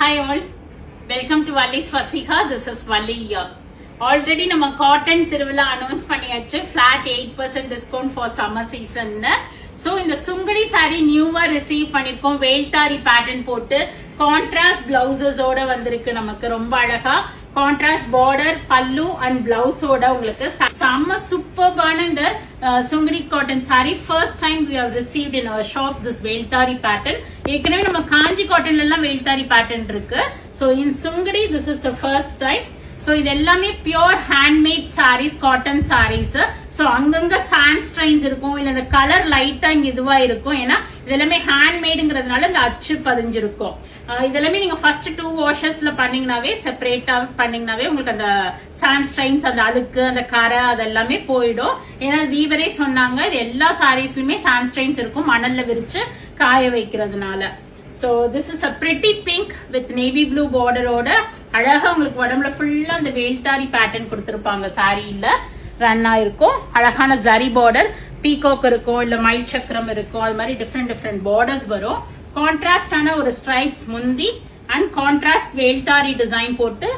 Hi all, welcome to Valli's Fasiha. This is Valli here. Already நம்ம cotton திருவிழா announce பண்ணியாச்சு. Flat 8% discount for summer season. So இந்த sungudi saree நியூவா receive பண்ணிருக்கோம். Veldhari pattern போட்டு contrast blouses ஓட வந்திருக்கு. நமக்கு ரொம்ப அழகா கான்ட்ராஸ்ட் பார்டர், பல்லு அண்ட் பிளவுஸோட உங்களுக்கு செம்ம சூப்பர்பான இந்த Sungudi cotton sari first time we have received in our shop this Veldhari pattern. ஏற்கனவே நம்ம காஞ்சி காட்டன்ல எல்லாம் வேல்தாரி பேட்டர்ன் இருக்கு. So in Sungudi this is the first time. So இது எல்லாமே pure handmade saris, cotton saris. So அங்கங்க சாண்ட் ஸ்ட்ரைன்ஸ் இருக்கும், இல்ல இந்த கலர் லைட்டா இங்க இதுவா இருக்கும். ஏன்னா இது எல்லாமே ஹேண்ட்மேடுங்கிறதுனால இந்த அச்சு பதிஞ்சிருக்கும். இதெல்லாமே நீங்க ஃபர்ஸ்ட் 2 வாஷஸ்ல பண்ணீங்கன்னாவே, செப்பரேட்டா பண்ணீங்கன்னாவே உங்களுக்கு அந்த சாண்ட் ஸ்ட்ரைன்ஸ், அந்த அழுக்கு, அந்த கரை அதெல்லாமே போயிடும். ஏன்னா வீவரே சொன்னாங்க இது எல்லா சாரீஸ்லயுமே சாண்ட் ஸ்ட்ரைன்ஸ் இருக்கும் மணல்ல விரிச்சு காய வைக்கிறதுனால. So this is a pretty pink with navy blue borderோட அழகா உங்களுக்கு உடம்புல ஃபுல்லா அந்த வேல்தாரி பேட்டர்ன் கொடுத்திருப்பாங்க. சாரியில ரன் ஆயிருக்கும். அழகான ஜரி பார்டர், பீகாக் இருக்கும், இல்ல மயில் சக்கரம் இருக்கும். அது மாதிரி டிஃப்ரெண்ட் பார்டர்ஸ் வரும். கான்ட்ராஸ்டான ஒரு ஸ்ட்ரைப்ஸ் முந்தி அண்ட் கான்ட்ராஸ்ட் வேல்தாரி டிசைன் போட்டு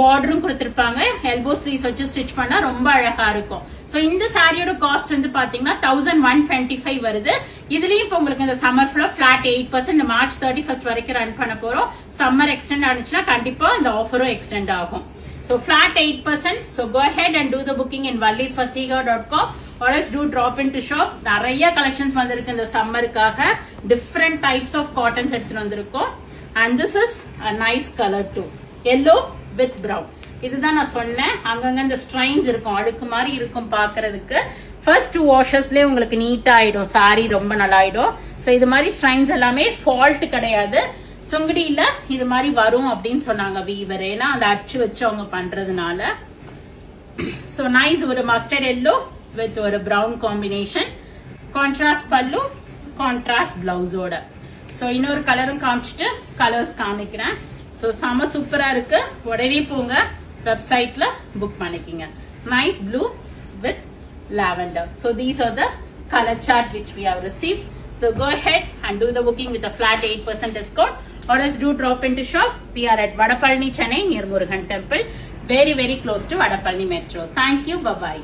பார்டரும் கொடுத்திருப்பாங்க. எல்போ ஸ்லீவ்ஸ் வச்சு ஸ்டிச் பண்ணா ரொம்ப அழகா இருக்கும். சோ இந்த சாரியோட காஸ்ட் வந்து பாத்தீங்கன்னா 1125 வருது. இதுலயும் இப்ப உங்களுக்கு இந்த சம்மர் ஃபுல்லா பிளாட் 8% இந்த மார்ச் 31 வரைக்கும் ரன் பண்ண போறோம். சம்மர் எக்ஸ்டெண்ட் ஆனிச்சுன்னா கண்டிப்பா இந்த ஆஃபரும் எக்ஸ்டெண்ட் ஆகும். So flat 8%. So go ahead and do the booking in vallisfasiha.com or else do drop into shop. நிறைய கலெக்ஷன்ஸ் வந்திருக்கு இந்த சம்மருக்காக. டிஃப்ரெண்ட் டைப்ஸ் ஆஃப் காட்டன்ஸ் எடுத்துட்டு வந்திருக்கோம். And this is a nice color too. Yellow with brown. இதுதான் நான் சொன்னேன், அங்கங்க இந்த ஸ்ட்ரைன்ஸ் இருக்கும், அழுக்கு மாதிரி இருக்கும் பாக்குறதுக்கு. ஃபர்ஸ்ட் 2 வாஷஸ்லயே உங்களுக்கு நீட்டா ஆயிடும், சாரி ரொம்ப நல்லா ஆயிடும். சோ இது மாதிரி ஸ்ட்ரைன்ஸ் எல்லாமே ஃபால்ட் கிடையாது. சுங்கடியில இது மாதிரி வரும் அப்படின்னு சொன்னாங்க வீவர், ஏன்னா அந்த அச்சு வச்சு அவங்க பண்றதுனால. சோ நைஸ், ஒரு மஸ்டர்ட் எல்லோ வித் ஒரு பிரவுன் காம்பினேஷன், கான்ட்ராஸ்ட் பல்லு, கான்ட்ராஸ்ட் பிளவுஸோட. சோ இன்னொரு கலரும் காமிச்சிட்டு கலர்ஸ் காமிக்கிறேன். சோ செம சூப்பரா இருக்கு. உடனே போங்க வெப்சைட்ல புக் பண்ணிக்கிங்க. Nice blue with lavender. So these are the color chart which we have received. So go ahead and do the booking with a flat 8% discount or else do drop into shop. We are at Vadapalani, Chennai near Murugan Temple, very close to Vadapalani Metro. Thank you. Bye bye.